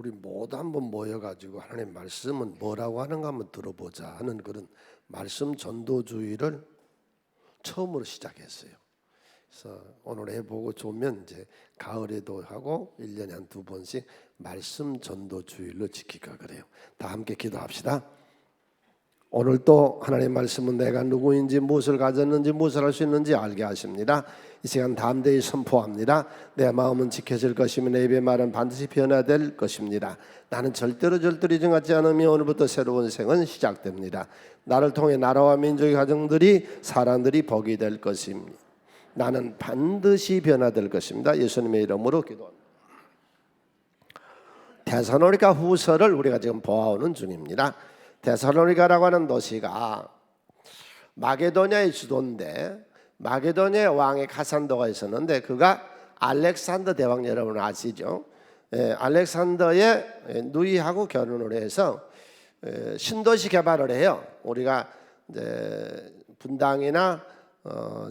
우리 모두 한번 모여가지고 하나님 말씀은 뭐라고 하는가 한번 들어보자 하는 그런 말씀 전도주의를 처음으로 시작했어요. 그래서 오늘 해보고 좋으면 이제 가을에도 하고 1년에 한 2번씩 말씀 전도주의를 지킬까 그래요. 다 함께 기도합시다. 오늘 또 하나님의 말씀은 내가 누구인지 무엇을 가졌는지 무엇을 할 수 있는지 알게 하십니다. 이 시간 담대히 선포합니다. 내 마음은 지켜질 것이며 내 입의 말은 반드시 변화될 것입니다. 나는 절대로 정하지 않으며 오늘부터 새로운 생은 시작됩니다. 나를 통해 나라와 민족의 가정들이 사람들이 복이 될 것입니다. 나는 반드시 변화될 것입니다. 예수님의 이름으로 기도합니다. 데살로니가 후서를 우리가 지금 보아오는 중입니다. 데살로니가라고 하는 도시가 마게도냐의 주도인데 마게도냐의 왕의 카산도가 있었는데 그가 알렉산더 대왕 여러분 아시죠? 알렉산더의 누이하고 결혼을 해서 신도시 개발을 해요. 우리가 이제 분당이나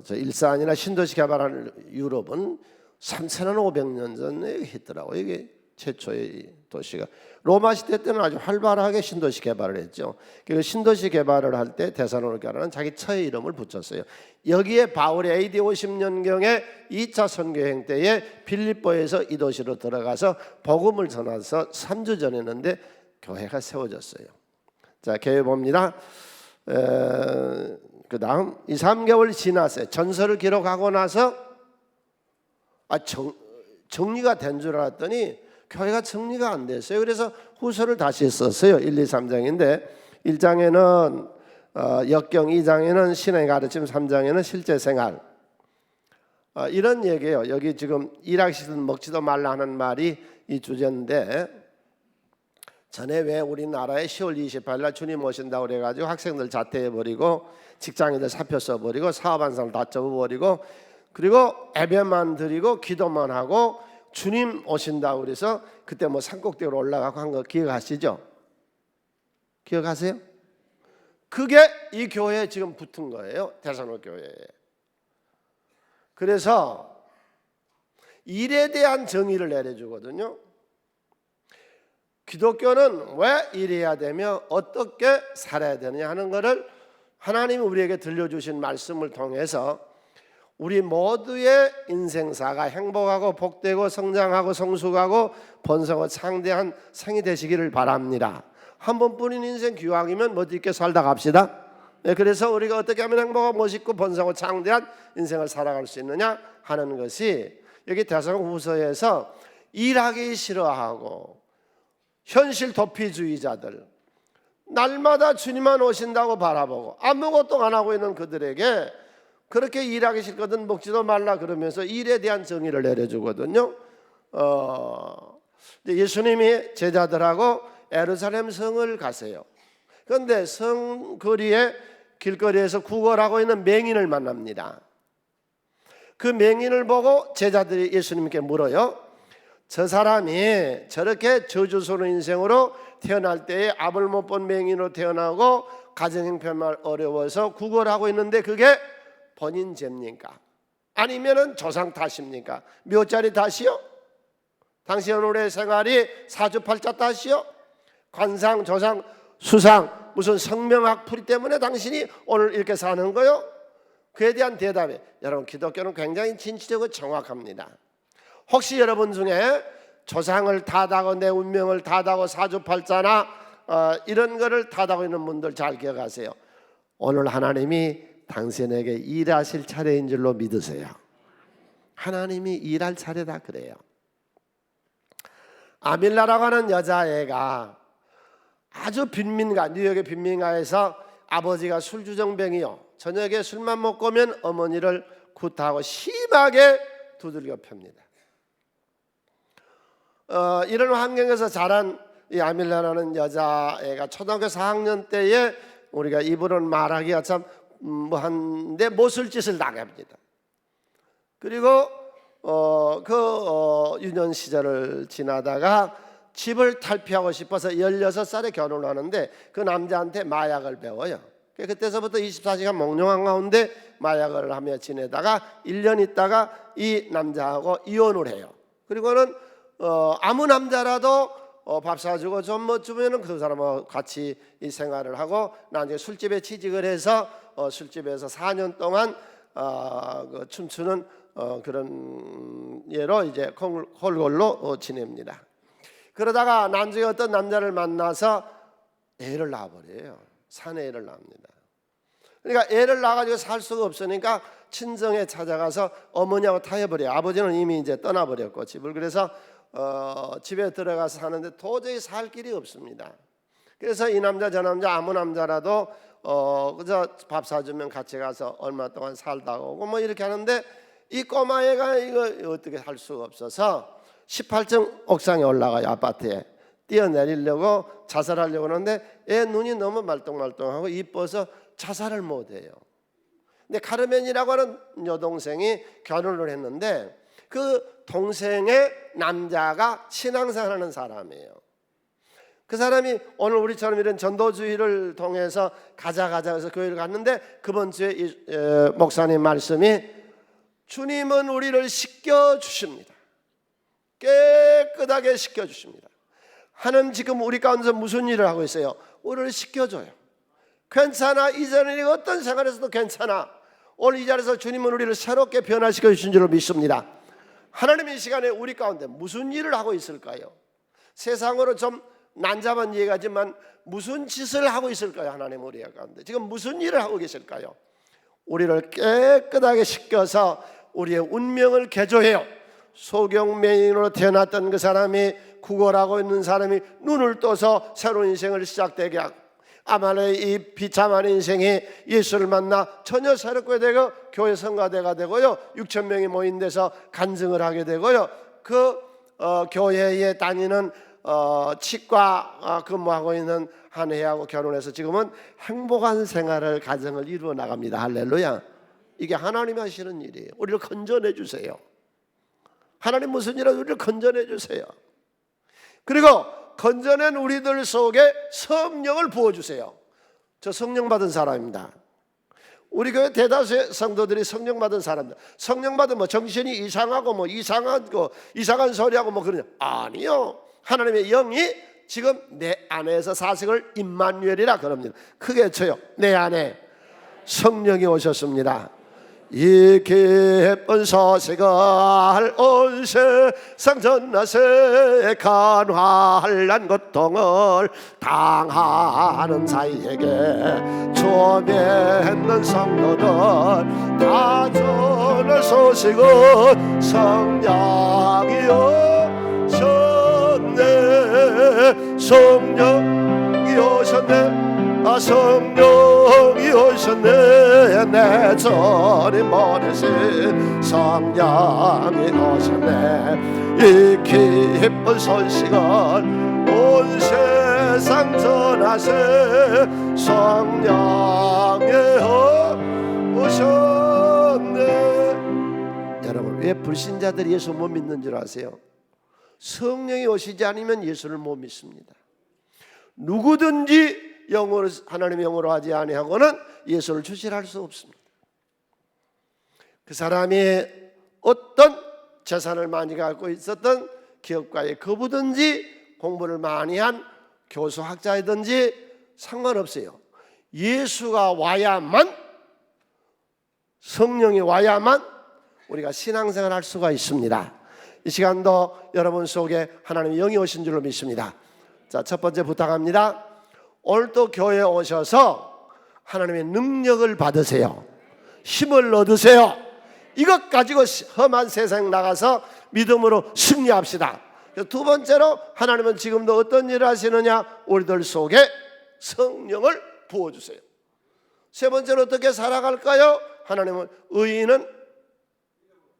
일산이나 신도시 개발한 유럽은 3,500년 전에 했더라고요. 이게 최초의 도시가 로마 시대 때는 아주 활발하게 신도시 개발을 했죠. 그리고 신도시 개발을 할 때 데살로니가라는 자기 처의 이름을 붙였어요. 여기에 바울이 AD 50년경에 2차 선교행 때에 빌립보에서 이 도시로 들어가서 복음을 전해서 3주 전했는데 교회가 세워졌어요. 자, 교회 봅니다. 그 다음 2, 3개월 지났어요. 전설을 기록하고 나서 정리가 된 줄 알았더니 교회가 정리가 안 됐어요. 그래서 후서를 다시 썼어요. 1, 2, 3장인데 1장에는 역경, 2장에는 신의 가르침, 3장에는 실제 생활 이런 얘기예요. 여기 지금 일하기 싫으면 먹지도 말라 하는 말이 이 주제인데 전에 왜 우리나라에 10월 28일 날 주님 오신다고 그래가지고 학생들 자퇴해버리고 직장인들 사표 써버리고 사업 한 사람 다 접어버리고 그리고 예배만 드리고 기도만 하고 주님 오신다고 그래서 그때 뭐 산꼭대기로 올라가고 한 거 기억하시죠? 기억하세요? 그게 이 교회에 지금 붙은 거예요. 데살로니가 교회에. 그래서 일에 대한 정의를 내려주거든요. 기독교는 왜 일해야 되며 어떻게 살아야 되느냐 하는 것을 하나님이 우리에게 들려주신 말씀을 통해서 우리 모두의 인생사가 행복하고 복되고 성장하고 성숙하고 번성하고 창대한 생이 되시기를 바랍니다. 한 번뿐인 인생 기왕이면 멋 있게 살다 갑시다. 그래서 우리가 어떻게 하면 행복하고 멋있고 번성하고 창대한 인생을 살아갈 수 있느냐 하는 것이 여기 데살로니가후서에서 일하기 싫어하고 현실 도피주의자들 날마다 주님만 오신다고 바라보고 아무것도 안 하고 있는 그들에게 그렇게 일하기 싫거든 먹지도 말라 그러면서 일에 대한 정의를 내려주거든요. 예수님이 제자들하고 예루살렘 성을 가세요. 그런데 성 거리에 길거리에서 구걸하고 있는 맹인을 만납니다. 그 맹인을 보고 제자들이 예수님께 물어요. 저 사람이 저렇게 저주스러운 인생으로 태어날 때에 아들 못 본 맹인으로 태어나고 가정형편만 어려워서 구걸하고 있는데 그게 본인 죄입니까? 아니면은 조상 탓입니까? 몇 자리 탓이요? 당신 오늘의 생활이 사주팔자 탓이요? 관상, 조상, 수상 무슨 성명학 풀이 때문에 당신이 오늘 이렇게 사는 거요? 그에 대한 대답이 여러분 기독교는 굉장히 진취적이고 정확합니다. 혹시 여러분 중에 조상을 탓하고 내 운명을 탓하고 사주팔자나 이런 거를 탓하고 있는 분들 잘 기억하세요. 오늘 하나님이 당신에게 일하실 차례인 줄로 믿으세요. 하나님이 일할 차례다 그래요. 아밀라라고 하는 여자애가 아주 빈민가 뉴욕의 빈민가에서 아버지가 술주정뱅이요. 저녁에 술만 먹고 오면 어머니를 구타하고 심하게 두들겨 팹니다. 이런 환경에서 자란 이 아밀라라는 여자애가 초등학교 4학년 때에 우리가 입으로는 말하기가 참 한데 못쓸 짓을 나갑니다. 그리고 유년 시절을 지나다가 집을 탈피하고 싶어서 16살에 결혼을 하는데 그 남자한테 마약을 배워요. 그때서부터 24시간 몽롱한 가운데 마약을 하며 지내다가 1년 있다가 이 남자하고 이혼을 해요. 그리고는 아무 남자라도 밥 사주고 좀 뭐 주면은 그 사람하고 같이 이 생활을 하고 나중에 술집에 취직을 해서 술집에서 4년 동안 그 춤추는 그런 예로 이제 홀골로 지냅니다. 그러다가 나중에 어떤 남자를 만나서 애를 낳아버려요. 산에 애를 낳습니다. 그러니까 애를 낳아가지고 살 수가 없으니까 친정에 찾아가서 어머니하고 타협버려요. 아버지는 이미 이제 떠나버렸고 집을. 그래서 집에 들어가서 사는데 도저히 살 길이 없습니다. 그래서 이 남자 저 남자 아무 남자라도 그저 밥 사주면 같이 가서 얼마 동안 살다 오고 뭐 이렇게 하는데 이 꼬마애가 이거 어떻게 할 수가 없어서 18층 옥상에 올라가요. 아파트에 뛰어내리려고 자살하려고 하는데 애 눈이 너무 말똥말똥하고 이뻐서 자살을 못해요. 근데 카르멘이라고 하는 여동생이 결혼을 했는데 그 동생의 남자가 신앙생활하는 사람이에요. 그 사람이 오늘 우리처럼 이런 전도주의를 통해서 가자 해서 교회를 갔는데 그번 주에 목사님 말씀이 주님은 우리를 씻겨주십니다. 깨끗하게 씻겨주십니다. 하나님 지금 우리 가운데서 무슨 일을 하고 있어요? 우리를 씻겨줘요. 괜찮아. 이전에 어떤 생활에서도 괜찮아. 오늘 이 자리에서 주님은 우리를 새롭게 변화시켜 주신 줄로 믿습니다. 하나님 이 시간에 우리 가운데 무슨 일을 하고 있을까요? 세상으로 좀 난잡한 얘기하지만 무슨 짓을 하고 있을까요? 하나님 우리 가운데 지금 무슨 일을 하고 계실까요? 우리를 깨끗하게 씻겨서 우리의 운명을 개조해요. 소경맹인으로 태어났던 그 사람이 구걸하고 있는 사람이 눈을 떠서 새로운 인생을 시작되게 하고 아말의 이 비참한 인생이 예수를 만나 전혀 새롭게 되고 교회 성가대가 되고요 6천 명이 모인 데서 간증을 하게 되고요 그 교회에 다니는 치과 근무하고 있는 한 애하고 결혼해서 지금은 행복한 생활을 가정을 이루어 나갑니다. 할렐루야. 이게 하나님이 하시는 일이에요. 우리를 건져내 주세요. 하나님 무슨 일이라도 우리를 건져내 주세요. 그리고 건져낸 우리들 속에 성령을 부어주세요. 저 성령 받은 사람입니다. 우리 교회 대다수의 성도들이 성령 받은 사람들. 성령 받은 뭐 정신이 이상하고 뭐 이상한 소리하고 뭐 그러냐? 아니요. 하나님의 영이 지금 내 안에서 사색을 임마누엘이라 그럽니다. 크게 쳐요. 내 안에 성령이 오셨습니다. 이 기쁜 소식을 온 세상 전나세 간화할 고통을 당하는 자에게 주 믿는 성도들 다 전할 소식은 성령이 오셨네. 성령이 오셨네. 성령이 오셨네. 내 전이 머리신 성령이 오셨네. 이 기쁜 소식을 온 세상 전하세 성령이 오셨네. 여러분 왜 불신자들이 예수 못 믿는 줄 아세요? 성령이 오시지 않으면 예수를 못 믿습니다. 누구든지 영으로 하나님의 영으로 하지 아니하고는 예수를 주시할 수 없습니다. 그 사람이 어떤 재산을 많이 갖고 있었던 기업가의 거부든지 공부를 많이 한 교수 학자이든지 상관없어요. 예수가 와야만, 성령이 와야만 우리가 신앙생활을 할 수가 있습니다. 이 시간도 여러분 속에 하나님의 영이 오신 줄로 믿습니다. 자, 첫 번째 부탁합니다. 오늘 또 교회에 오셔서 하나님의 능력을 받으세요. 힘을 얻으세요. 이것 가지고 험한 세상 나가서 믿음으로 승리합시다. 두 번째로 하나님은 지금도 어떤 일을 하시느냐? 우리들 속에 성령을 부어주세요. 세 번째로 어떻게 살아갈까요? 하나님은 의인은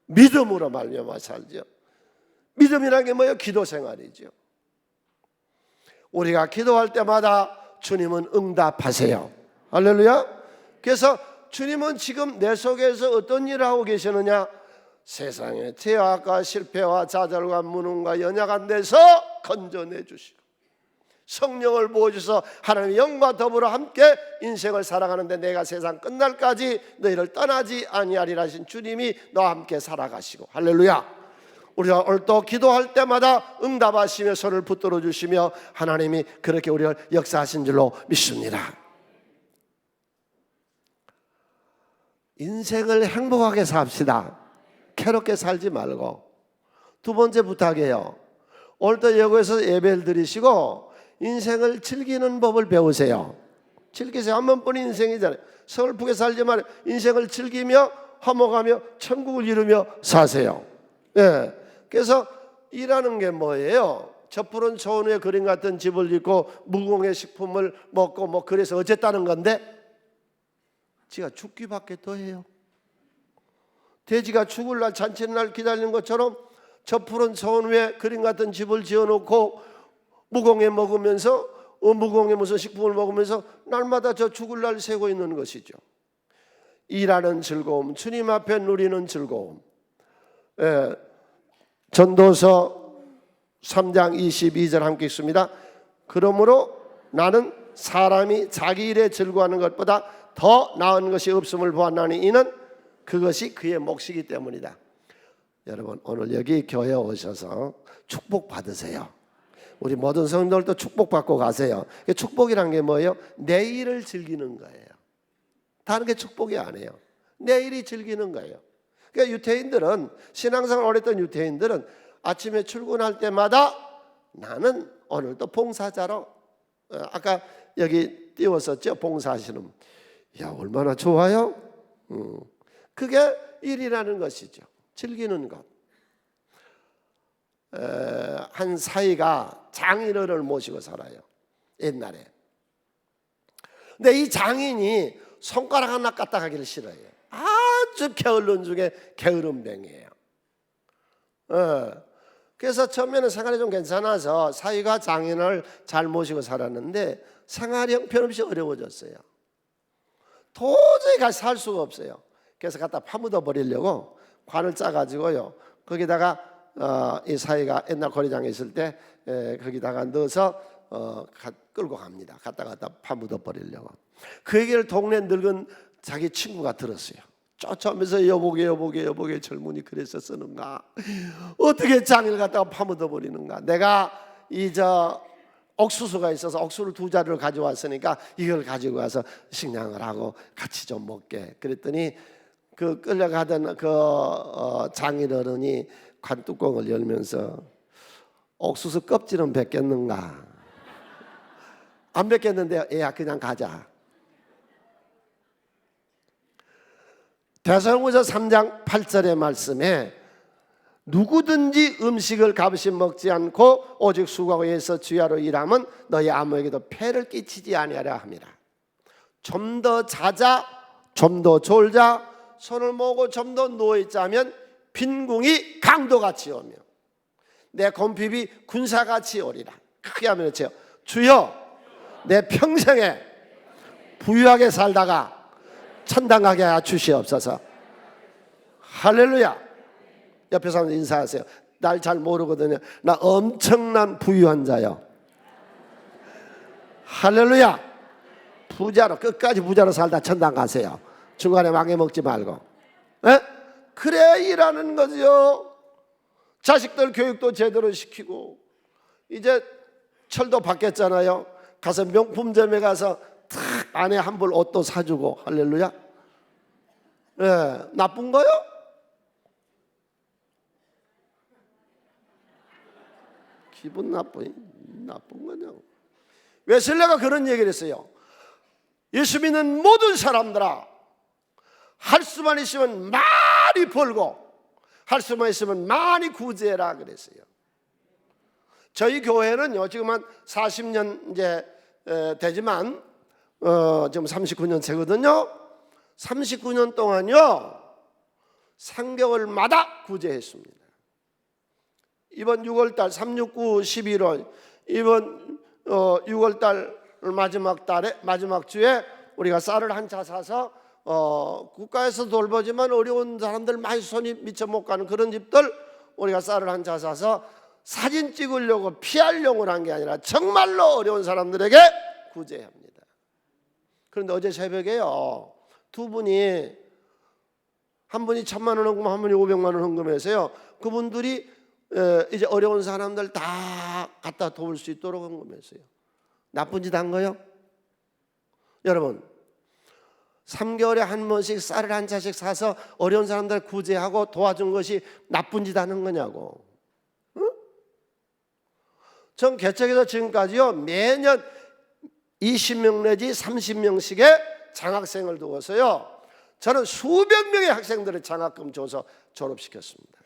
믿음으로 말미암아 살죠. 믿음이라는 게 뭐예요? 기도 생활이죠. 우리가 기도할 때마다 주님은 응답하세요. 할렐루야. 그래서 주님은 지금 내 속에서 어떤 일을 하고 계시느냐? 세상의 죄악과 실패와 좌절과 무능과 연약한 데서 건져내 주시고 성령을 부어주셔서 하나님의 영과 더불어 함께 인생을 살아가는데 내가 세상 끝날까지 너희를 떠나지 아니하리라 하신 주님이 너와 함께 살아가시고 할렐루야. 우리가 오늘도 기도할 때마다 응답하시며 손을 붙들어 주시며 하나님이 그렇게 우리를 역사하신 줄로 믿습니다. 인생을 행복하게 삽시다. 괴롭게 살지 말고. 두 번째 부탁이에요. 오늘도 여기에서 예배를 드리시고 인생을 즐기는 법을 배우세요. 즐기세요. 한 번뿐인 인생이잖아요. 서글프게 살지 말고 인생을 즐기며 화목하며 천국을 이루며 사세요. 예. 그래서 일하는 게 뭐예요? 저푸른 초원 위에 그림 같은 집을 짓고 무공의 식품을 먹고 뭐 그래서 어쨌다는 건데 지가 죽기밖에 더해요. 돼지가 죽을 날 잔치는 날 기다리는 것처럼 저푸른 초원 위에 그림 같은 집을 지어놓고 무공에 먹으면서 무공에 무슨 식품을 먹으면서 날마다 저 죽을 날 세고 있는 것이죠. 일하는 즐거움, 주님 앞에 누리는 즐거움. 예. 전도서 3장 22절 함께 읽습니다. 그러므로 나는 사람이 자기 일에 즐거워하는 것보다 더 나은 것이 없음을 보았나니 이는 그것이 그의 몫이기 때문이다. 여러분 오늘 여기 교회에 오셔서 축복 받으세요. 우리 모든 성도들도 축복받고 가세요. 축복이란 게 뭐예요? 내일을 즐기는 거예요. 다른 게 축복이 아니에요. 내일이 즐기는 거예요. 그러니까 유태인들은 신앙생활 오래 했던 유태인들은 아침에 출근할 때마다 나는 오늘도 봉사자로 아까 여기 띄웠었죠. 봉사하시는 야 얼마나 좋아요. 그게 일이라는 것이죠. 즐기는 것. 한 사위가 장인어른을 모시고 살아요. 옛날에. 근데 이 장인이 손가락 하나 까딱하기를 싫어해요. 아주 게으른 중에 게으름뱅이에요. 그래서 처음에는 생활이 좀 괜찮아서 사위가 장인을 잘 모시고 살았는데 생활이 형편없이 어려워졌어요. 도저히 같이 살 수가 없어요. 그래서 갖다 파묻어 버리려고 관을 짜가지고요. 거기다가 이 사위가 옛날 고리장에 있을 때 거기다가 넣어서 끌고 갑니다. 갖다 파묻어 버리려고. 그 얘기를 동네 늙은 자기 친구가 들었어요. 쫓아오면서 여보게 젊은이 그래서 쓰는가? 어떻게 장을 갖다가 파묻어 버리는가? 내가 옥수수가 있어서 옥수수를 2자루를 가져왔으니까 이걸 가지고 와서 식량을 하고 같이 좀 먹게. 그랬더니 그 끌려가던 장인어른이 관뚜껑을 열면서 옥수수 껍질은 벗겼는가? 안 벗겼는데 얘야 그냥 가자. 데살로니가서 3장 8절의 말씀에 누구든지 음식을 값없이 먹지 않고 오직 수고하고 애써 주야로 일하면 너희 아무에게도 폐를 끼치지 아니하려 합니다. 좀 더 자자, 좀 더 졸자, 손을 모으고 좀 더 누워있자면 빈궁이 강도같이 오며 내 곰핍이 군사같이 오리라. 크게 하면 외쳐요. 주여 내 평생에 부유하게 살다가 천당 가게 하여 주시옵소서. 할렐루야. 옆에 사람 인사하세요. 날 잘 모르거든요. 나 엄청난 부유한 자요. 할렐루야. 부자로 끝까지 부자로 살다 천당 가세요. 중간에 망해먹지 말고. 에? 그래 일하는 거죠. 자식들 교육도 제대로 시키고 이제 철도 바뀌었잖아요. 가서 명품점에 가서 탁 안에 한 벌 옷도 사주고. 할렐루야. 예, 나쁜 거요? 기분 나쁜 거냐고. 웨슬레가 그런 얘기를 했어요. 예수 믿는 모든 사람들아, 할 수만 있으면 많이 벌고 할 수만 있으면 많이 구제해라 그랬어요. 저희 교회는요 지금 한 40년 이제 되지만 지금 39년 차거든요. 39년 동안요 3개월마다 구제했습니다. 이번 6월달 369 11월 이번 6월달 마지막 주에 우리가 쌀을 한 차 사서 국가에서 돌보지만 어려운 사람들 많이 손이 미쳐 못 가는 그런 집들 우리가 쌀을 한 차 사서 사진 찍으려고 피하려고 한 게 아니라 정말로 어려운 사람들에게 구제합니다. 그런데 어제 새벽에요 두 분이 한 분이 1,000만 원 헌금 한 분이 500만 원 헌금해서요 그분들이 이제 어려운 사람들 다 갖다 도울 수 있도록 한 거면서요. 나쁜 짓 한 거요? 여러분, 3개월에 한 번씩 쌀을 한 차씩 사서 어려운 사람들 구제하고 도와준 것이 나쁜 짓 하는 거냐고. 응? 전 개척에서 지금까지요, 매년 20명 내지 30명씩의 장학생을 두어서요, 저는 수백 명의 학생들을 장학금 줘서 졸업시켰습니다.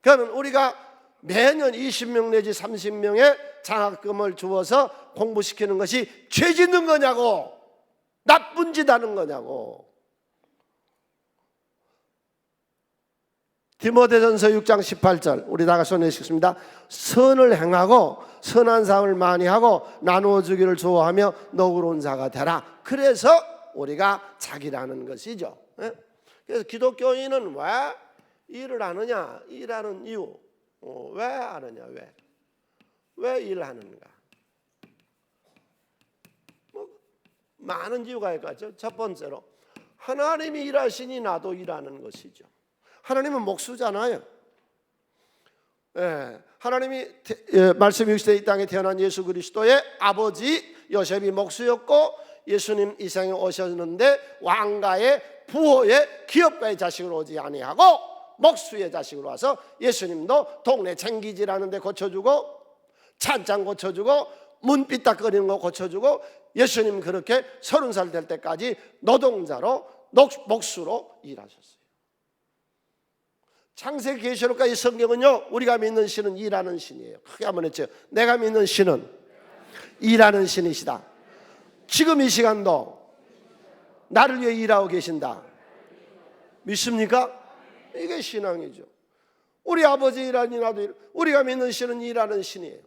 그러면 우리가 매년 20명 내지 30명의 장학금을 주어서 공부시키는 것이 죄 짓는 거냐고, 나쁜 짓 하는 거냐고. 디모데전서 6장 18절 우리 다 같이 손에 읽습니다. 선을 행하고 선한 사람을 많이 하고 나누어 주기를 좋아하며 너그러운 자가 되라. 그래서 우리가 자기라는 것이죠. 그래서 기독교인은 왜 일을 하느냐? 일하는 이유. 왜 하느냐? 왜 일하는가? 많은 이유가 있겠죠. 첫 번째로 하나님이 일하시니 나도 일하는 것이죠. 하나님은 목수잖아요. 하나님이 말씀 60대 이 땅에 태어난 예수 그리스도의 아버지 요셉이 목수였고, 예수님 이 세상에 오셨는데 왕가의 부호의 기업가의 자식으로 오지 아니하고 목수의 자식으로 와서 예수님도 동네 챙기지라는 데 고쳐주고, 찬장 고쳐주고, 문 삐딱거리는 거 고쳐주고, 예수님 그렇게 30살 될 때까지 노동자로 목수로 일하셨어요. 창세기 계시록까지 성경은요, 우리가 믿는 신은 일하는 신이에요. 크게 한번 했죠. 내가 믿는 신은 일하는 신이시다. 지금 이 시간도 나를 위해 일하고 계신다. 믿습니까? 이게 신앙이죠. 우리 아버지 일하니 나도 일. 우리가 믿는 신은 일하는 신이에요.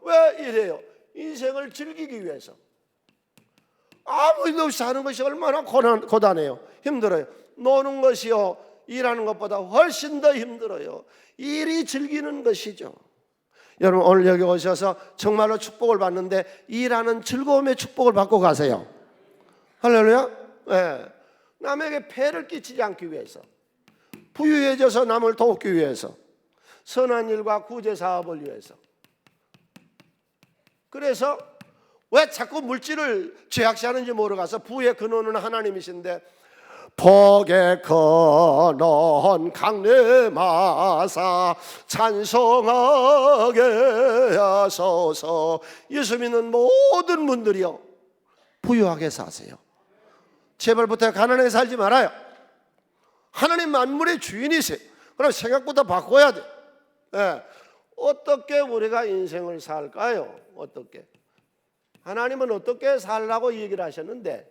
왜 이래요? 인생을 즐기기 위해서. 아무 일 없이 사는 것이 얼마나 고단해요. 힘들어요. 노는 것이요, 일하는 것보다 훨씬 더 힘들어요. 일이 즐기는 것이죠. 여러분, 오늘 여기 오셔서 정말로 축복을 받는데 일하는 즐거움의 축복을 받고 가세요. 할렐루야. 네. 남에게 폐를 끼치지 않기 위해서, 부유해져서 남을 돕기 위해서, 선한 일과 구제 사업을 위해서. 그래서 왜 자꾸 물질을 죄악시하는지 모르가서 부의 근원은 하나님이신데, 복의 근원 강림하사 찬송하게 하소서. 예수 믿는 모든 분들이요, 부유하게 사세요. 제발 부터 가난하게 살지 말아요. 하나님 만물의 주인이세요. 그럼 생각부터 바꿔야 돼. 어떻게 우리가 인생을 살까요? 어떻게? 하나님은 어떻게 살라고 얘기를 하셨는데,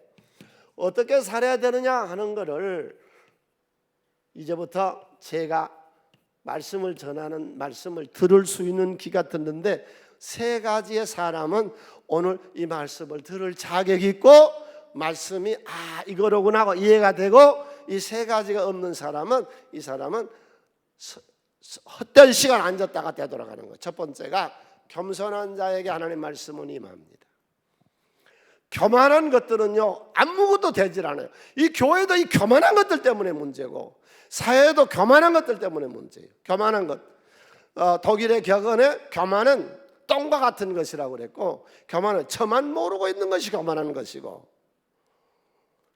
어떻게 살아야 되느냐 하는 것을 이제부터 제가 말씀을 전하는, 말씀을 들을 수 있는 귀가 듣는데, 세 가지의 사람은 오늘 이 말씀을 들을 자격이 있고, 말씀이 이거로구나 하고 이해가 되고, 이 세 가지가 없는 사람은, 이 사람은 헛된 시간 앉았다가 되돌아가는 거예요. 첫 번째가 겸손한 자에게 하나님 말씀은 임합니다. 교만한 것들은요, 아무것도 되질 않아요. 이 교회도 이 교만한 것들 때문에 문제고, 사회도 교만한 것들 때문에 문제예요. 교만한 것. 독일의 격언에 교만은 똥과 같은 것이라고 그랬고, 교만은 저만 모르고 있는 것이 교만한 것이고,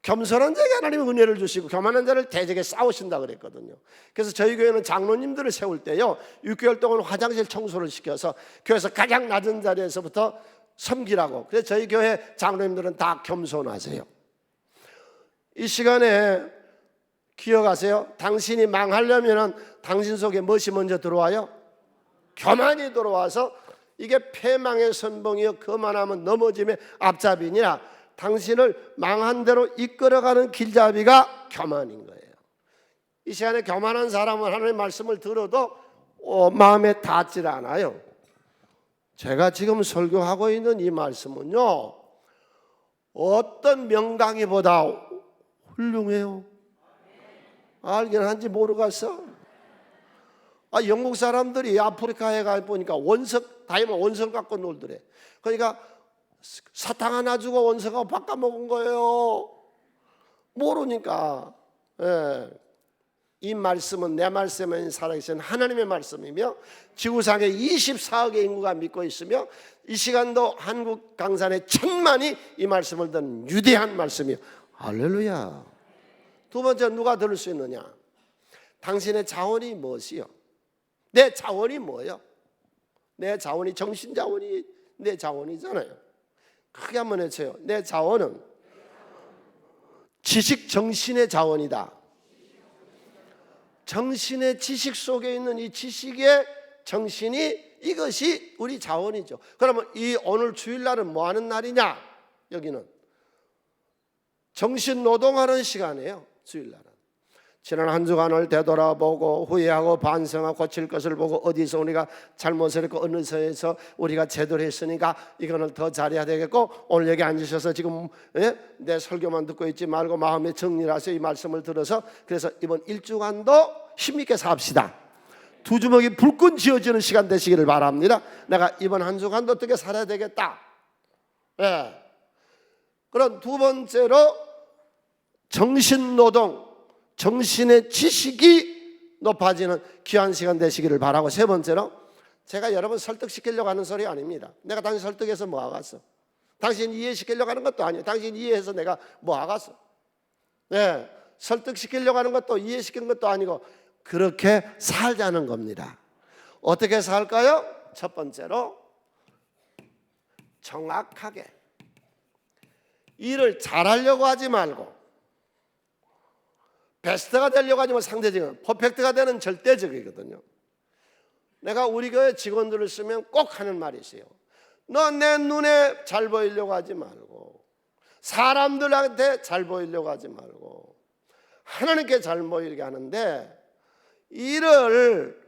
겸손한 자에게 하나님은 은혜를 주시고 교만한 자를 대적에 싸우신다 그랬거든요. 그래서 저희 교회는 장로님들을 세울 때요, 6개월 동안 화장실 청소를 시켜서 교회에서 가장 낮은 자리에서부터 섬기라고. 그래서 저희 교회 장로님들은 다 겸손하세요. 이 시간에 기억하세요. 당신이 망하려면 당신 속에 무엇이 먼저 들어와요? 교만이 들어와서, 이게 패망의 선봉이요, 거만하면 넘어짐의 앞잡이니라. 당신을 망한 대로 이끌어가는 길잡이가 교만인 거예요. 이 시간에 교만한 사람은 하나님의 말씀을 들어도 마음에 닿질 않아요. 제가 지금 설교하고 있는 이 말씀은요, 어떤 명강의보다 훌륭해요. 알긴 한지 모르겠어. 영국 사람들이 아프리카에 가 보니까 원석, 다이아몬드 원석을 갖고 놀더래. 그러니까 사탕 하나 주고 원석하고 바꿔 먹은 거예요. 모르니까. 이 말씀은 내 말씀은 살아계신 하나님의 말씀이며 지구상에 24억의 인구가 믿고 있으며 이 시간도 한국 강산에 1000만이 이 말씀을 듣는 위대한 말씀이요. 할렐루야. 두 번째, 누가 들을 수 있느냐? 당신의 자원이 무엇이요? 내 자원이 뭐예요? 내 자원이 정신 자원이 내 자원이잖아요. 크게 한번 외쳐요. 내 자원은 지식 정신의 자원이다. 정신의 지식 속에 있는 이 지식의 정신이 이것이 우리 자원이죠. 그러면 이 오늘 주일날은 뭐 하는 날이냐? 여기는 정신 노동하는 시간이에요. 주일날은 지난 한 주간을 되돌아보고 후회하고 반성하고 고칠 것을 보고 어디서 우리가 잘못을 했고 어느 서에서 우리가 제대로 했으니까 이거는 더 잘해야 되겠고, 오늘 여기 앉으셔서 지금 내 설교만 듣고 있지 말고 마음에 정리를 하세요. 이 말씀을 들어서. 그래서 이번 일주간도 힘있게 삽시다. 두 주먹이 불끈 쥐어지는 시간 되시기를 바랍니다. 내가 이번 한 주간도 어떻게 살아야 되겠다. 그럼 두 번째로 정신노동, 정신의 지식이 높아지는 귀한 시간 되시기를 바라고, 세 번째로 제가 여러분 설득시키려고 하는 소리 아닙니다. 내가 당신 설득해서 뭐 하겠어? 당신 이해시키려고 하는 것도 아니에요. 당신 이해해서 내가 뭐 하겠어? 설득시키려고 하는 것도 이해시키는 것도 아니고 그렇게 살자는 겁니다. 어떻게 살까요? 첫 번째로 정확하게 일을 잘하려고 하지 말고, 베스트가 되려고 하지만 상대적인, 퍼펙트가 되는 절대적이거든요. 내가 우리 교회 직원들을 쓰면 꼭 하는 말이 있어요. 너 내 눈에 잘 보이려고 하지 말고, 사람들한테 잘 보이려고 하지 말고 하나님께 잘 보이게 하는데, 일을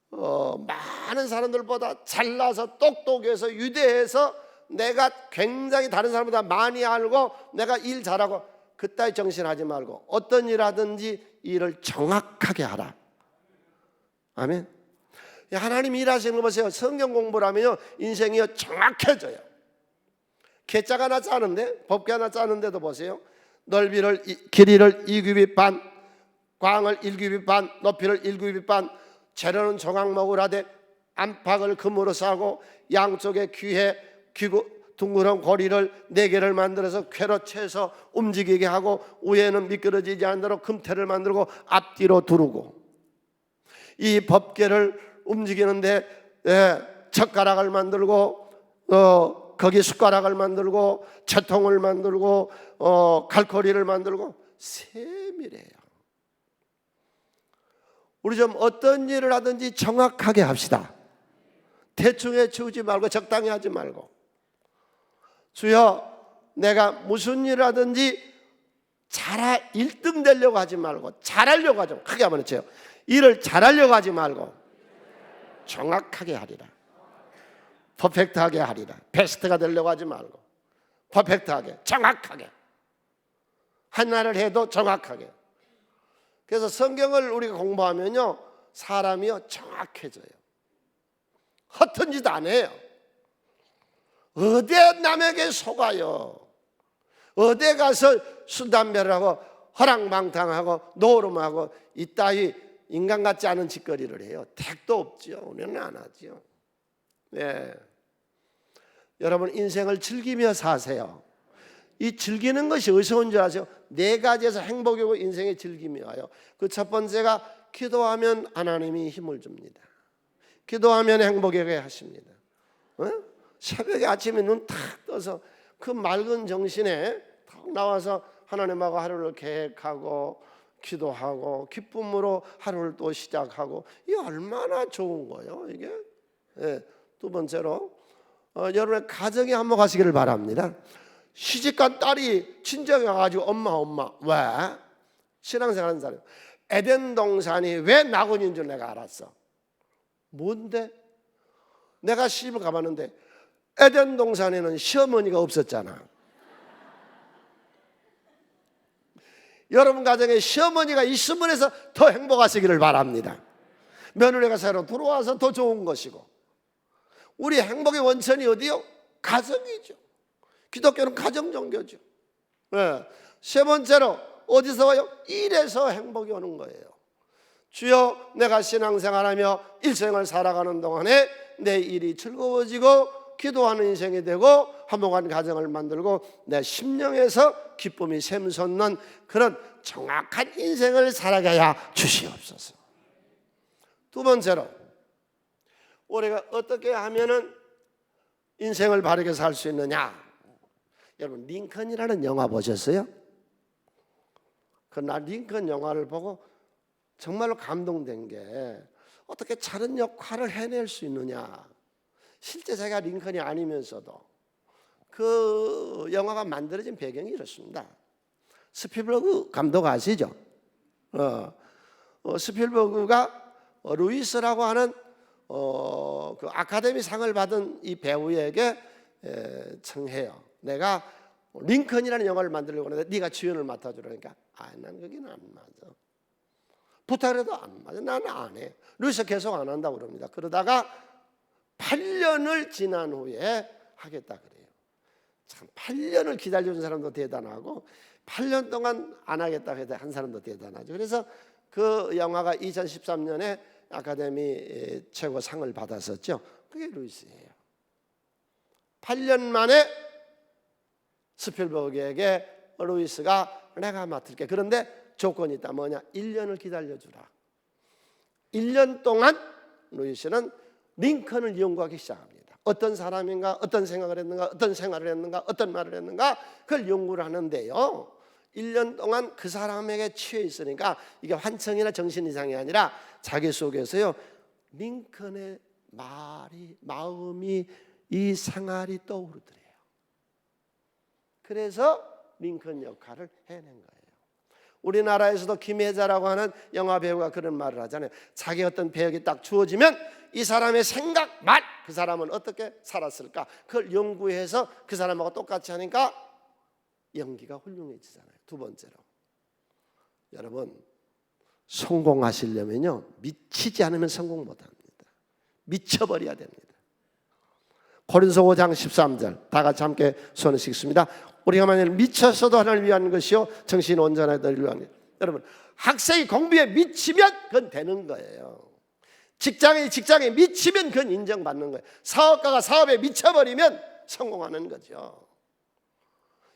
많은 사람들보다 잘나서 똑똑해서 유대해서 내가 굉장히 다른 사람보다 많이 알고 내가 일 잘하고 그따위 정신하지 말고 어떤 일 하든지 일을 정확하게 하라. 아멘. 하나님 일하시는 거 보세요. 성경 공부를 하면요 인생이 정확해져요. 개짝 하나 짜는데, 법궤 하나 짜는데도 보세요. 넓이를 길이를 2규빗 반, 광을 1규빗 반, 높이를 1규빗 반, 재료는 조각목을 하되 안팎을 금으로 싸고 양쪽에 귀고 둥그런 고리를 4개를 만들어서 쾌로 채서 움직이게 하고 위에는 미끄러지지 않도록 금태를 만들고 앞뒤로 두르고, 이 법궤를 움직이는데 젓가락을 만들고 거기 숟가락을 만들고 채통을 만들고 갈고리를 만들고 세밀해요. 우리 좀 어떤 일을 하든지 정확하게 합시다. 대충 해치우지 말고 적당히 하지 말고, 주여 내가 무슨 일을 하든지 1등 되려고 하지 말고 잘하려고 하죠. 크게 한번 해줘요. 일을 잘하려고 하지 말고 정확하게 하리라. 퍼펙트하게 하리라. 베스트가 되려고 하지 말고 퍼펙트하게, 정확하게, 하나를 해도 정확하게. 그래서 성경을 우리가 공부하면요 사람이요 정확해져요. 허튼 짓 안 해요. 어디 남에게 속아요. 어디 가서 술 담배를 하고 허랑방탕하고 노름하고 이따위 인간 같지 않은 짓거리를 해요. 택도 없죠. 우리는 안 하죠. 여러분 인생을 즐기며 사세요. 이 즐기는 것이 어디서 온 줄 아세요? 4가지에서 행복이 오고 인생의 즐김이 와요. 그 첫 번째가 기도하면 하나님이 힘을 줍니다. 기도하면 행복이 오게 하십니다. 새벽에 아침에 눈 탁 떠서 그 맑은 정신에 탁 나와서 하나님하고 하루를 계획하고 기도하고 기쁨으로 하루를 또 시작하고, 이게 얼마나 좋은 거예요 이게. 두 번째로 여러분의 가정에 한몫하시기를 바랍니다. 시집간 딸이 친정에 와가지고 엄마 왜? 신앙생활하는 사람, 에덴 동산이 왜 낙원인 줄 내가 알았어. 뭔데? 내가 시집을 가봤는데 에덴 동산에는 시어머니가 없었잖아. 여러분 가정에 시어머니가 있음으로 해서 더 행복하시기를 바랍니다. 며느리가 새로 들어와서 더 좋은 것이고, 우리 행복의 원천이 어디요? 가정이죠. 기독교는 가정 종교죠. 세 번째로 어디서 와요? 일에서 행복이 오는 거예요. 주여, 내가 신앙생활하며 일생을 살아가는 동안에 내 일이 즐거워지고 기도하는 인생이 되고 화목한 가정을 만들고 내 심령에서 기쁨이 샘솟는 그런 정확한 인생을 살아가야 주시옵소서. 두 번째로, 우리가 어떻게 하면은 인생을 바르게 살 수 있느냐? 여러분, 링컨이라는 영화 보셨어요? 나 링컨 영화를 보고 정말로 감동된 게, 어떻게 다른 역할을 해낼 수 있느냐. 실제 제가 링컨이 아니면서도 그 영화가 만들어진 배경이 이렇습니다. 스필버그 감독 아시죠? 스필버그가 루이스라고 하는 그 아카데미 상을 받은 이 배우에게 청해요. 내가 링컨이라는 영화를 만들려고 하는데 네가 주연을 맡아주라. 그러니까 난 거기는 안 맞아. 부탁해도 안 맞아. 나는 안 해. 루이스 계속 안 한다고 그럽니다. 그러다가 8년을 지난 후에 하겠다 그래요. 참, 8년을 기다려준 사람도 대단하고 8년 동안 안 하겠다 해도 한 사람도 대단하죠. 그래서 그 영화가 2013년에 아카데미 최고상을 받았었죠. 그게 루이스예요. 8년 만에 스필버그에게 루이스가 내가 맡을게. 그런데 조건이 있다. 뭐냐? 1년을 기다려주라. 1년 동안 루이스는 링컨을 연구하기 시작합니다. 어떤 사람인가, 어떤 생각을 했는가, 어떤 생활을 했는가, 어떤 말을 했는가, 그걸 연구를 하는데요, 1년 동안 그 사람에게 취해 있으니까 이게 환청이나 정신 이상이 아니라 자기 속에서요, 링컨의 마음이, 이 생활이 떠오르더래요. 그래서 링컨 역할을 해낸 거예요. 우리나라에서도 김혜자라고 하는 영화 배우가 그런 말을 하잖아요. 자기 어떤 배역이 딱 주어지면 이 사람의 생각, 말, 그 사람은 어떻게 살았을까, 그걸 연구해서 그 사람하고 똑같이 하니까 연기가 훌륭해지잖아요. 두 번째로, 여러분, 성공하시려면요, 미치지 않으면 성공 못합니다. 미쳐버려야 됩니다. 고린서 5장 13절 다 같이 함께 손을 씻습니다. 우리가 만약 미쳐서도 하나님을 위한 것이요 정신 온전하다를 위한 것. 여러분, 학생이 공부에 미치면 그건 되는 거예요. 직장인이 직장에 미치면 그건 인정받는 거예요. 사업가가 사업에 미쳐버리면 성공하는 거죠.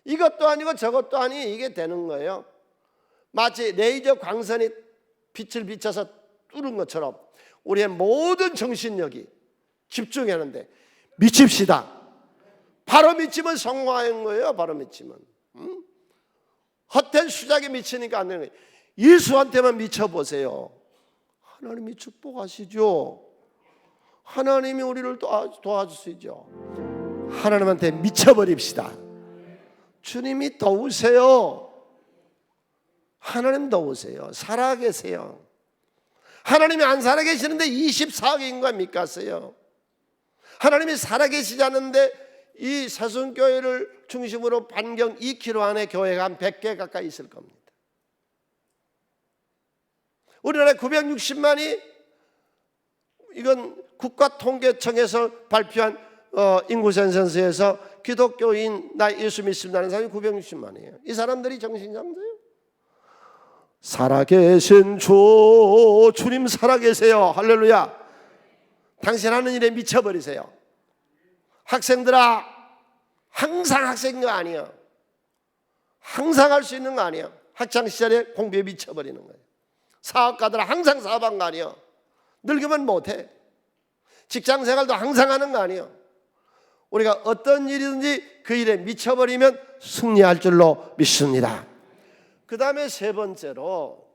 이것도 아니고 저것도 아니, 이게 되는 거예요. 마치 레이저 광선이 빛을 비춰서 뚫은 것처럼 우리의 모든 정신력이 집중하는데 미칩시다. 바로 미치면 성공하는 거예요. 바로 미치면. 헛된 수작에 미치니까 안 되는 거예요. 예수한테만 미쳐보세요. 하나님이 축복하시죠. 하나님이 우리를 도와주시죠. 하나님한테 미쳐버립시다. 주님이 도우세요. 하나님 도우세요. 살아계세요. 하나님이 안 살아계시는데 24억 인구가 믿겠어요? 하나님이 살아계시지 않는데 이 세순교회를 중심으로 반경 2km 안에 교회가 한 100개 가까이 있을 겁니다. 우리나라에 960만이, 이건 국가통계청에서 발표한 인구 센서스에서 기독교인, 나 예수 믿습니다는 사람이 960만이에요. 이 사람들이 정신장애예요. 살아계신 주, 주님 살아계세요. 할렐루야. 당신 하는 일에 미쳐버리세요. 학생들아, 항상 학생인 거 아니에요. 항상 할 수 있는 거 아니에요. 학창시절에 공부에 미쳐버리는 거예요. 사업가들아, 항상 사업한 거 아니에요. 늙으면 못해. 직장생활도 항상 하는 거 아니에요. 우리가 어떤 일이든지 그 일에 미쳐버리면 승리할 줄로 믿습니다. 그 다음에 세 번째로,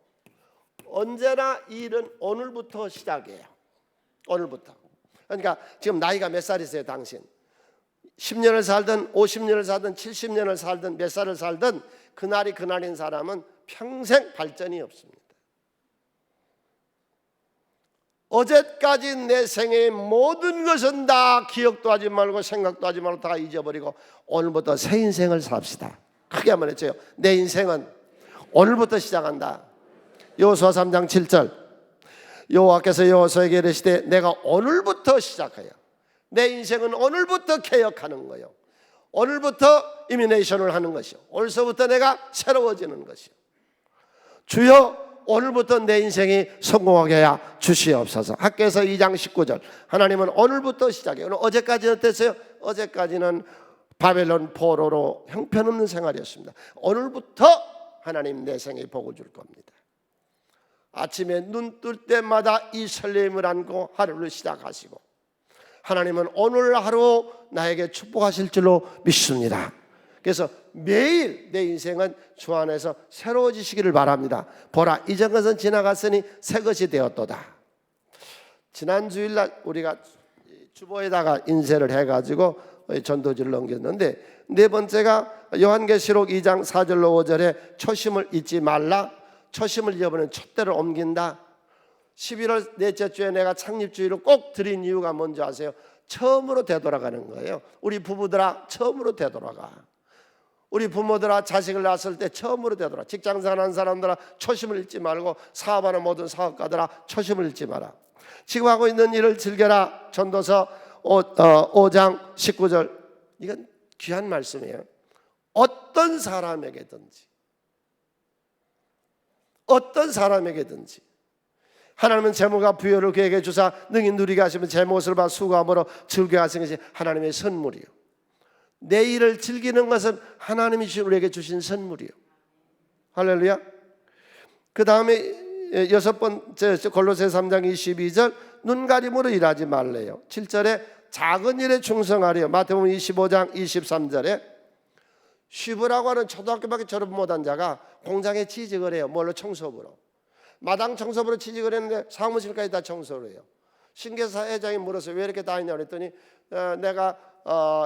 언제나 일은 오늘부터 시작이에요. 오늘부터. 그러니까 지금 나이가 몇 살이세요, 당신? 10년을 살든 50년을 살든 70년을 살든 몇 살을 살든 그날이 그날인 사람은 평생 발전이 없습니다. 어제까지 내 생애의 모든 것은 다 기억도 하지 말고 생각도 하지 말고 다 잊어버리고 오늘부터 새 인생을 삽시다. 크게 한번 해줘요. 내 인생은 오늘부터 시작한다. 여호수아 3장 7절, 여호와께서 여호수아에게 이르시되 내가 오늘부터 시작해요. 내 인생은 오늘부터 개혁하는 거예요. 오늘부터 이미네이션을 하는 것이요, 오늘서부터 내가 새로워지는 것이요. 주여, 오늘부터 내 인생이 성공하게 해야 주시옵소서. 학개서 2장 19절. 하나님은 오늘부터 시작해. 어제까지는 어땠어요? 어제까지는 바벨론 포로로 형편없는 생활이었습니다. 오늘부터 하나님 내 생에 복을 줄 겁니다. 아침에 눈 뜰 때마다 이 설렘을 안고 하루를 시작하시고, 하나님은 오늘 하루 나에게 축복하실 줄로 믿습니다. 그래서 매일 내 인생은 주 안에서 새로워지시기를 바랍니다. 보라, 이전 것은 지나갔으니 새 것이 되었도다. 지난 주일날 우리가 주보에다가 인쇄를 해가지고 전도지를 넘겼는데, 네 번째가 요한계시록 2장 4절로 5절에 초심을 잊지 말라. 초심을 잃어버리면 촛대를 옮긴다. 11월 넷째 주에 내가 창립주의를 꼭 드린 이유가 뭔지 아세요? 처음으로 되돌아가는 거예요. 우리 부부들아, 처음으로 되돌아가. 우리 부모들아, 자식을 낳았을 때 처음으로 되돌아. 직장생활 하는 사람들아, 초심을 잃지 말고, 사업하는 모든 사업가들아, 초심을 잃지 마라. 지금 하고 있는 일을 즐겨라. 전도서 5장 19절. 이건 귀한 말씀이에요. 어떤 사람에게든지 하나님은 재물과 부여를 그에게 주사 능히 누리게 하시면 제 몫을 받아 수고함으로 즐겨 하신 것이 하나님의 선물이요. 내 일을 즐기는 것은 하나님이 우리에게 주신 선물이요. 할렐루야. 그 다음에 여섯 번째 골로새 3장 22절. 눈가림으로 일하지 말래요. 7절에 작은 일에 충성하래요. 마태복음 25장 23절에 쉬브라고 하는 초등학교밖에 졸업 못한 자가 공장에 취직을 해요. 뭘로? 청소부로. 마당 청소부로 취직을 했는데 사무실까지 다 청소를 해요. 신계사 회장이 물었어요. 왜 이렇게 다 했냐 그랬더니 내가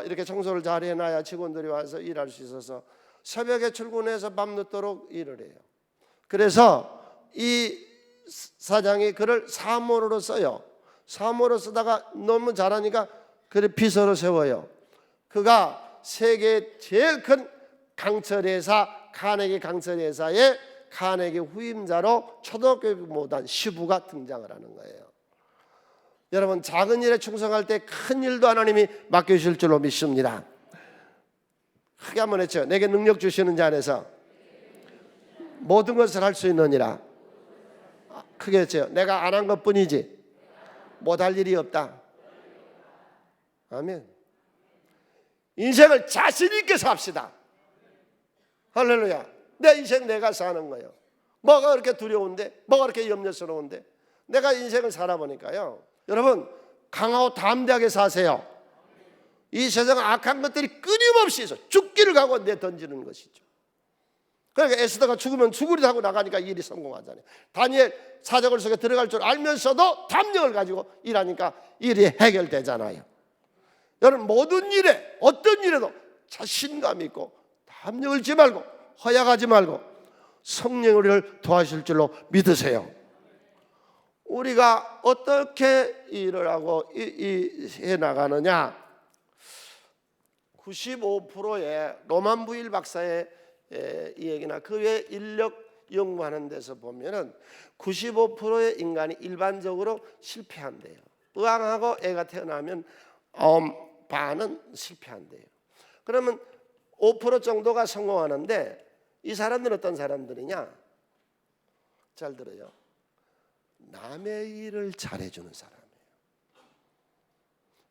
이렇게 청소를 잘 해놔야 직원들이 와서 일할 수 있어서 새벽에 출근해서 밤늦도록 일을 해요. 그래서 이 사장이 그를 사모로 써요. 사모로 쓰다가 너무 잘하니까 그를 비서로 세워요. 그가 세계 제일 큰 강철회사 카네기 강철회사의 카네기 후임자로 초등학교 못한 시부가 등장을 하는 거예요. 여러분, 작은 일에 충성할 때 큰 일도 하나님이 맡겨주실 줄로 믿습니다. 크게 한번 했죠. 내게 능력 주시는 자 안에서 모든 것을 할 수 있느니라. 크게 했죠. 내가 안 한 것뿐이지 못할 일이 없다. 아멘. 인생을 자신 있게 삽시다. 할렐루야. 내 인생 내가 사는 거예요. 뭐가 그렇게 두려운데, 뭐가 그렇게 염려스러운데, 내가 인생을 살아보니까요, 여러분 강하고 담대하게 사세요. 이 세상은 악한 것들이 끊임없이 있어. 죽기를 각오 내던지는 것이죠. 그러니까 에스더가 죽으면 죽으리다 하고 나가니까 일이 성공하잖아요. 다니엘 사자굴 속에 들어갈 줄 알면서도 담력을 가지고 일하니까 일이 해결되잖아요. 여러분, 모든 일에, 어떤 일에도 자신감 있고 담력을 잃지 말고 허약하지 말고 성령이 우리를 도와주실 줄로 믿으세요. 우리가 어떻게 일을 하고 해나가느냐. 95%의 로만 부일 박사의 이 얘기나 그 외 인력 연구하는 데서 보면은 95%의 인간이 일반적으로 실패한대요. 의왕하고 애가 태어나면 반은 실패한대요. 그러면 5% 정도가 성공하는데, 이 사람들은 어떤 사람들이냐? 잘 들어요. 남의 일을 잘해주는 사람이에요.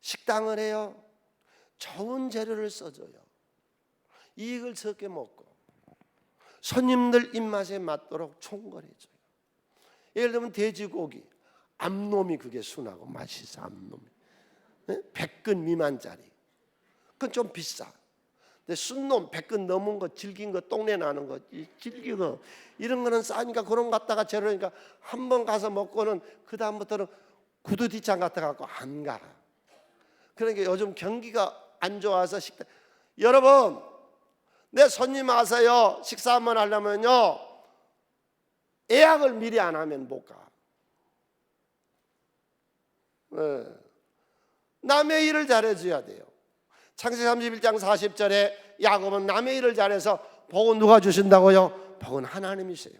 식당을 해요. 좋은 재료를 써줘요. 이익을 적게 먹고 손님들 입맛에 맞도록 총괄해줘요. 예를 들면 돼지고기, 암놈이 그게 순하고 맛있어. 암놈이 100근 미만짜리, 그건 좀 비싸. 근데 순놈 100근 넘은 거, 질긴 거, 똥내 나는 거, 질긴 거, 이런 거는 싸니까 그런 거 갖다가 재료니까 한 번 가서 먹고는 그 다음부터는 구두 뒷장 갖다 갖고 안 가. 그러니까 요즘 경기가 안 좋아서 식당, 여러분, 내 손님 와서요 식사 한번 하려면요 예약을 미리 안 하면 못 가. 남의 일을 잘해줘야 돼요. 창세기 31장 40절에 야곱은 남의 일을 잘해서 복은 누가 주신다고요? 복은 하나님이세요.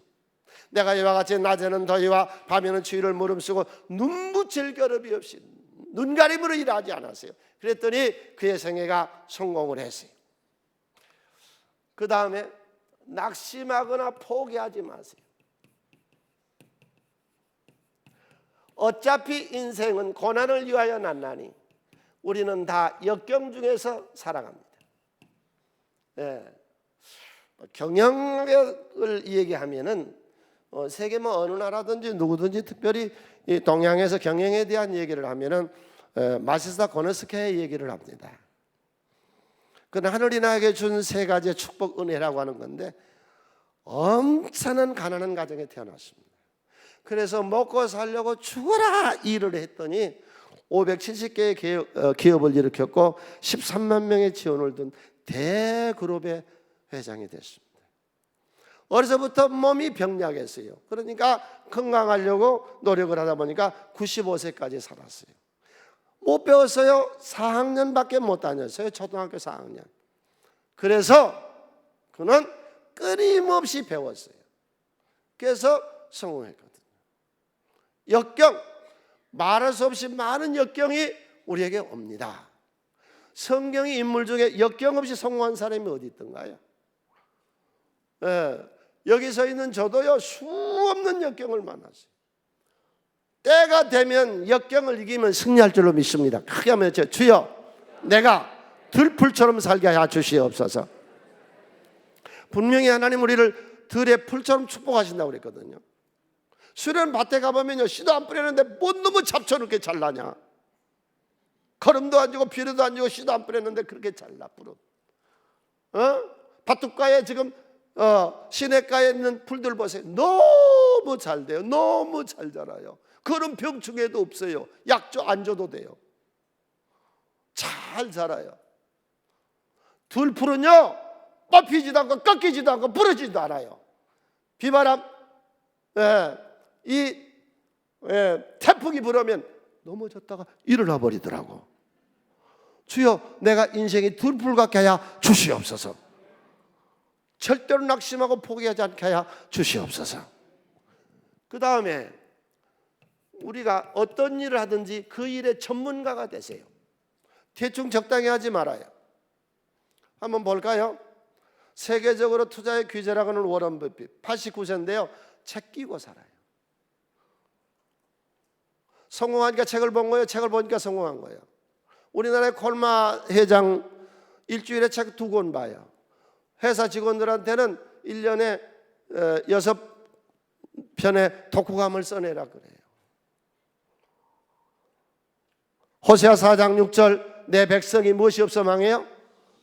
내가 이와 같이 낮에는 더위와 밤에는 추위를 무릅쓰고 눈 붙일 겨를이 없이 눈가림으로 일하지 않았어요. 그랬더니 그의 생애가 성공을 했어요. 그 다음에 낙심하거나 포기하지 마세요. 어차피 인생은 고난을 위하여 났나니 우리는 다 역경 중에서 살아갑니다. 예. 경영을 얘기하면은 세계 뭐 어느 나라든지 누구든지 특별히 이 동양에서 경영에 대한 얘기를 하면은 마시사 고네스케의 얘기를 합니다. 그는 하늘이 나에게 준 세 가지의 축복 은혜라고 하는 건데 엄청난 가난한 가정에 태어났습니다. 그래서 먹고 살려고 죽어라 일을 했더니 570개의 기업을 일으켰고 13만 명의 지원을 둔 대그룹의 회장이 됐습니다. 어려서부터 몸이 병약했어요. 그러니까 건강하려고 노력을 하다 보니까 95세까지 살았어요. 못 배웠어요. 4학년밖에 못 다녔어요. 초등학교 4학년. 그래서 그는 끊임없이 배웠어요. 그래서 성공했거든요. 역경, 말할 수 없이 많은 역경이 우리에게 옵니다. 성경의 인물 중에 역경 없이 성공한 사람이 어디 있던가요? 여기서 있는 저도요 수없는 역경을 만났어요. 때가 되면 역경을 이기면 승리할 줄로 믿습니다. 크게 하면 주여 내가 들풀처럼 살게 하여 주시옵소서. 분명히 하나님 우리를 들의 풀처럼 축복하신다고 그랬거든요. 수련 밭에 가보면요 씨도 안 뿌렸는데 뭐 너무 잡초롭게 잘 나냐. 거름도 안 주고 비료도 안 주고 씨도 안 뿌렸는데 그렇게 잘 나 뿌려. 밭둑가에 지금 시냇가에 있는 풀들 보세요. 너무 잘 돼요. 너무 잘 자라요. 그런 병충해도 없어요. 약조 안 줘도 돼요. 잘 자라요. 들풀은요 뽑히지도 않고 꺾이지도 않고 부러지지도 않아요. 비바람 태풍이 불으면 넘어졌다가 일어나 버리더라고. 주여 내가 인생이 들풀 같게 하여 주시옵소서. 절대로 낙심하고 포기하지 않게 하여 주시옵소서. 그 다음에 우리가 어떤 일을 하든지 그 일의 전문가가 되세요. 대충 적당히 하지 말아요. 한번 볼까요? 세계적으로 투자의 귀재라고 하는 워런 버핏 89세인데요 책 끼고 살아요. 성공하니까 책을 본 거예요. 책을 보니까 성공한 거예요. 우리나라의 콜마 회장 일주일에 책 2권 봐요. 회사 직원들한테는 1년에 6편의 독후감을 써내라 그래요. 호세아 4장 6절 내 백성이 무엇이 없어 망해요?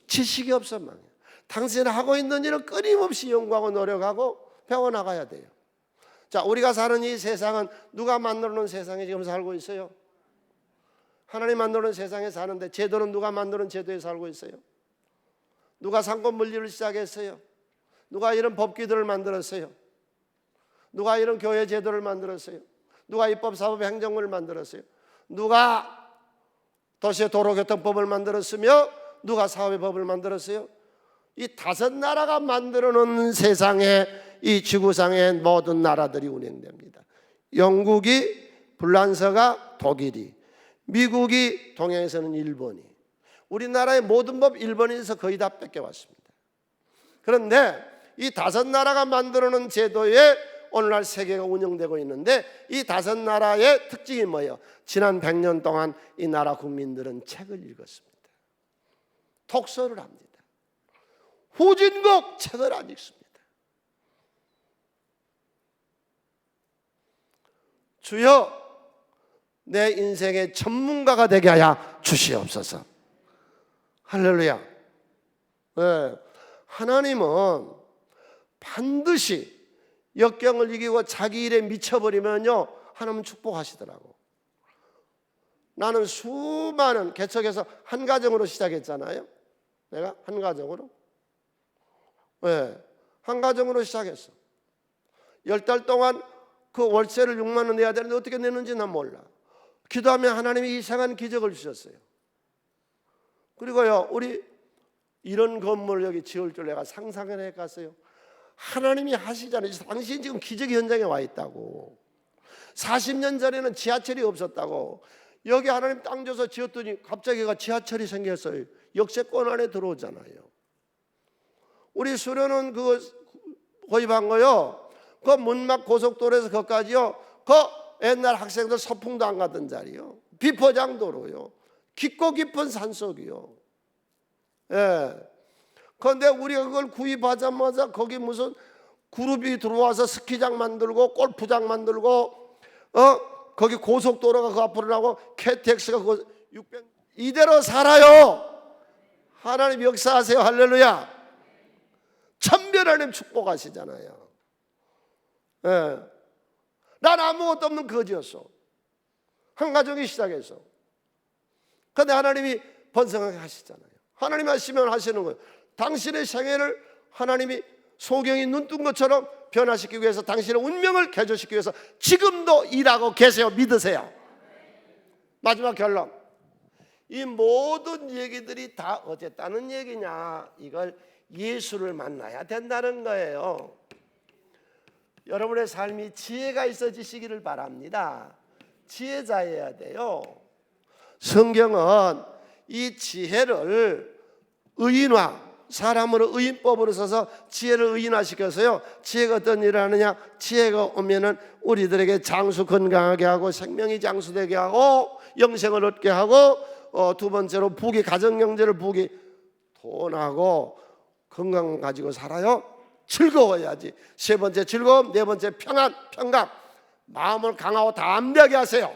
지식이 없어 망해요. 당신이 하고 있는 일은 끊임없이 연구하고 노력하고 배워나가야 돼요. 자, 우리가 사는 이 세상은 누가 만들어 놓은 세상에 지금 살고 있어요? 하나님 만들어 놓은 세상에 사는데 제도는 누가 만들어 놓은 제도에 살고 있어요? 누가 상권 분리를 시작했어요? 누가 이런 법규들을 만들었어요? 누가 이런 교회 제도를 만들었어요? 누가 입법, 사법, 행정을 만들었어요? 누가 도시의 도로교통법을 만들었으며 누가 사회의 법을 만들었어요? 이 5 나라가 만들어 놓은 세상에 이 지구상의 모든 나라들이 운행됩니다. 영국이, 불란서가, 독일이, 미국이, 동양에서는 일본이, 우리나라의 모든 법 일본에서 거의 다 뺏겨왔습니다. 그런데 이 5 나라가 만들어 놓은 제도에 오늘날 세계가 운영되고 있는데 이 5 나라의 특징이 뭐예요? 지난 100년 동안 이 나라 국민들은 책을 읽었습니다. 독서를 합니다. 후진국 책을 안 읽습니다. 주여 내 인생의 전문가가 되게 하여 주시옵소서. 할렐루야. 하나님은 반드시 역경을 이기고 자기 일에 미쳐버리면요 하나님은 축복하시더라고. 나는 수많은 개척해서 한 가정으로 시작했잖아요. 내가 한 가정으로 한 가정으로 시작했어. 10달 동안 그 월세를 6만 원 내야 되는데 어떻게 내는지 난 몰라. 기도하면 하나님이 이상한 기적을 주셨어요. 그리고요 우리 이런 건물을 여기 지을 줄 내가 상상을 해갔어요. 하나님이 하시잖아요. 당신 지금 기적 현장에 와 있다고. 40년 전에는 지하철이 없었다고. 여기 하나님 땅 줘서 지었더니 갑자기 지하철이 생겼어요. 역세권 안에 들어오잖아요. 우리 수련원 그거 거입한 거요. 그 문막 고속도로에서 거기까지요. 그 옛날 학생들 서풍도 안 가던 자리요. 비포장도로요. 깊고 깊은 산속이요. 예. 그런데 우리가 그걸 구입하자마자 거기 무슨 그룹이 들어와서 스키장 만들고 골프장 만들고 거기 고속도로가 그 앞으로 나고 KTX가 그 600 이대로 살아요. 하나님 역사하세요. 할렐루야. 천별 하나님 축복하시잖아요. 예. 난 아무것도 없는 거지였어. 한 가정이 시작해서. 그런데 하나님이 번성하게 하시잖아요. 하나님 하시면 하시는 거예요. 당신의 생애를 하나님이 소경이 눈뜬 것처럼 변화시키기 위해서, 당신의 운명을 개조시키기 위해서 지금도 일하고 계세요. 믿으세요. 마지막 결론. 이 모든 얘기들이 다 어쨌다는 얘기냐? 이걸 예수를 만나야 된다는 거예요. 여러분의 삶이 지혜가 있어지시기를 바랍니다. 지혜자여야 돼요. 성경은 이 지혜를 의인화, 사람으로 의인법으로 써서 지혜를 의인화시켜서요, 지혜가 어떤 일을 하느냐? 지혜가 오면은 우리들에게 장수 건강하게 하고 생명이 장수되게 하고 영생을 얻게 하고 두 번째로 부귀, 가정경제를 부귀, 돈하고 건강 가지고 살아요. 즐거워야지. 세 번째 즐거움, 네 번째 평안, 평강. 마음을 강하고 담대하게 하세요.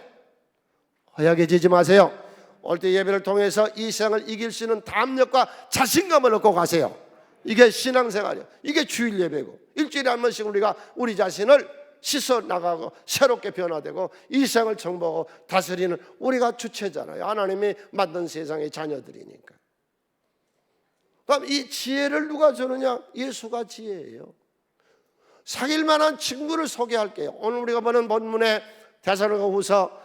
허약해지지 마세요. 올 때 예배를 통해서 이 세상을 이길 수 있는 담력과 자신감을 얻고 가세요. 이게 신앙생활이에요. 이게 주일 예배고, 일주일에 한 번씩 우리가 우리 자신을 씻어 나가고 새롭게 변화되고 이 세상을 정복하고 다스리는 우리가 주체잖아요. 하나님이 만든 세상의 자녀들이니까. 그럼 이 지혜를 누가 주느냐? 예수가 지혜예요. 사귈 만한 친구를 소개할게요. 오늘 우리가 보는 본문의 데살로니가후서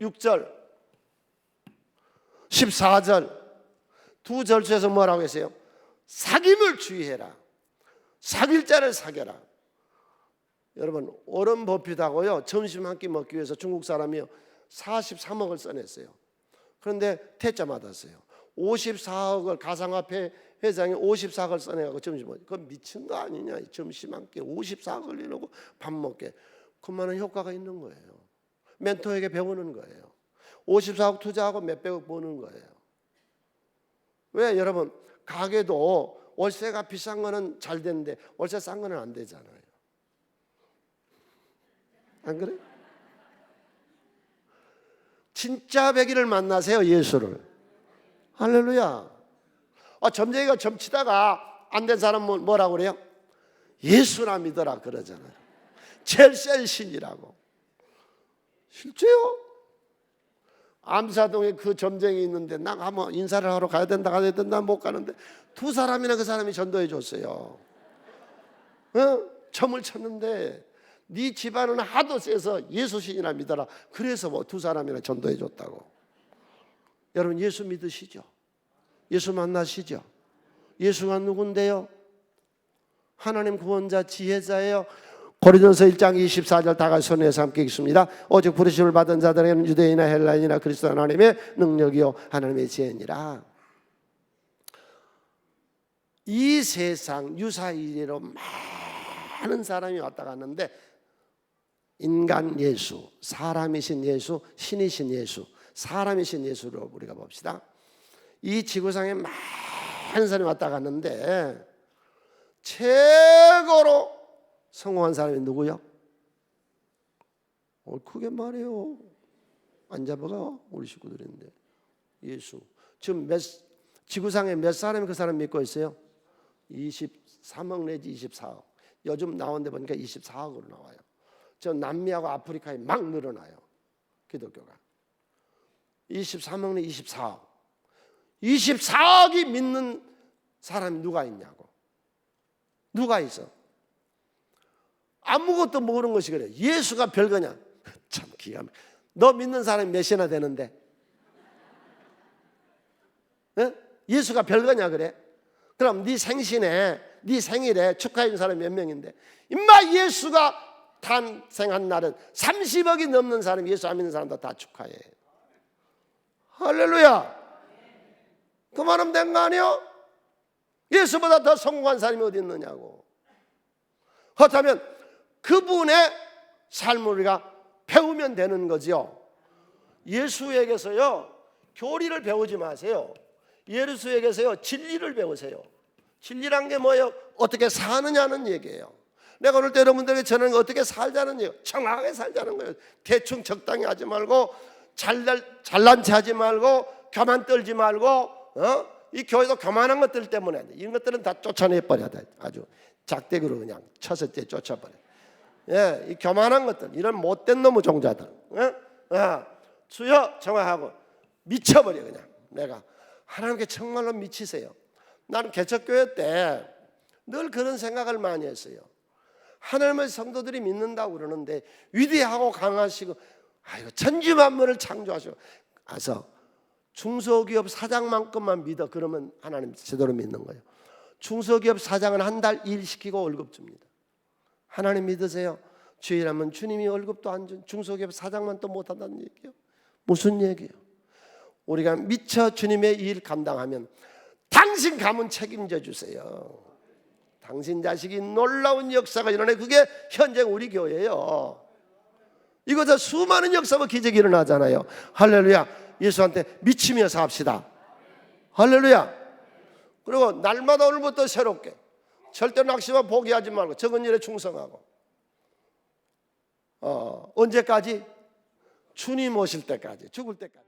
6절 14절 두 절에서 뭐라고 했어요? 사귐을 주의해라. 사귈 자를 사겨라. 여러분, 오름 버핏하고요, 점심 한 끼 먹기 위해서 중국 사람이요 43억을 써냈어요. 그런데 퇴짜 맞았어요. 54억을 가상화폐 회장이 54억을 써내고 점심 먹기. 그건 미친 거 아니냐? 점심 한 끼 54억을 내놓고 밥 먹게. 그만한 효과가 있는 거예요. 멘토에게 배우는 거예요. 54억 투자하고 몇백억 버는 거예요. 왜? 여러분, 가게도 월세가 비싼 거는 잘 되는데 월세 싼 거는 안 되잖아요. 안 그래? 진짜 백일을 만나세요. 예수를. 할렐루야. 점쟁이가 점치다가 안 된 사람은 뭐라고 그래요? 예수나 믿어라 그러잖아요. 제일 센 신이라고. 실제요? 암사동에 그 점쟁이 있는데 나 한번 인사를 하러 가야 된다 못 가는데 두 사람이나 그 사람이 전도해 줬어요. 점을 쳤는데 네 집안은 하도 세서 예수 신이나 믿어라. 그래서 뭐 두 사람이나 전도해 줬다고. 여러분, 예수 믿으시죠? 예수 만나시죠? 예수가 누군데요? 하나님 구원자, 지혜자예요. 고린도서 1장 24절 다 같이 손에서 함께 읽습니다. 오직 부르심을 받은 자들에게는 유대인이나 헬라인이나 그리스도 하나님의 능력이요 하나님의 지혜니라. 이 세상 유사이로 많은 사람이 왔다 갔는데 인간 예수, 사람이신 예수, 신이신 예수, 사람이신 예수로 우리가 봅시다. 이 지구상에 많은 사람이 왔다 갔는데 최고로 성공한 사람이 누구요? 크게 말해요. 안 잡아가 우리 식구들인데. 예수. 지금 지구상에 몇 사람이 그 사람 믿고 있어요? 23억 내지 24억. 요즘 나온 데 보니까 24억으로 나와요. 저 남미하고 아프리카에 막 늘어나요. 기독교가. 23억 내지 24억. 24억이 믿는 사람이 누가 있냐고. 누가 있어? 아무것도 모르는 것이 그래. 예수가 별거냐? 참 기가 막혀. 너 믿는 사람이 몇이나 되는데? 예수가 별거냐 그래? 그럼 네 생신에, 네 생일에 축하해 준 사람이 몇 명인데? 임마, 예수가 탄생한 날은 30억이 넘는 사람이, 예수 안 믿는 사람도 다 축하해. 할렐루야. 그만하면 된 거 아니요? 예수보다 더 성공한 사람이 어디 있느냐고. 그렇다면 그분의 삶을 우리가 배우면 되는 거죠. 예수에게서요 교리를 배우지 마세요. 예수에게서요 진리를 배우세요. 진리란 게 뭐예요? 어떻게 사느냐는 얘기예요. 내가 오늘 때 여러분들에게 전하는 거 어떻게 살자는 얘기예요. 정확하게 살자는 거예요. 대충 적당히 하지 말고 잘난 체 하지 말고 교만 떨지 말고 이 교회도 교만한 것들 때문에 이런 것들은 다 쫓아내버려야 돼. 아주 작대기로 그냥 쳐서째 쫓아버려. 예, 이 교만한 것들, 이런 못된 놈의 종자들, 주여 정화하고 미쳐버려. 그냥 내가 하나님께 정말로 미치세요. 나는 개척교회 때 늘 그런 생각을 많이 했어요. 하나님의 성도들이 믿는다고 그러는데 위대하고 강하시고 천지 만물을 창조하시고 가서 중소기업 사장만큼만 믿어. 그러면 하나님 제대로 믿는 거예요. 중소기업 사장은 한 달 일 시키고 월급 줍니다. 하나님 믿으세요? 주일하면 주님이 월급도 안 준 중소기업 사장만 또 못한다는 얘기예요. 무슨 얘기예요? 우리가 미처 주님의 일 감당하면 당신 가문 책임져 주세요. 당신 자식이 놀라운 역사가 일어나요. 그게 현재 우리 교회예요. 이것저 수많은 역사와 기적이 일어나잖아요. 할렐루야. 예수한테 미치며 삽시다. 할렐루야. 그리고 날마다 오늘부터 새롭게 절대 낙심과 포기하지 말고 적은 일에 충성하고 언제까지? 주님 오실 때까지, 죽을 때까지.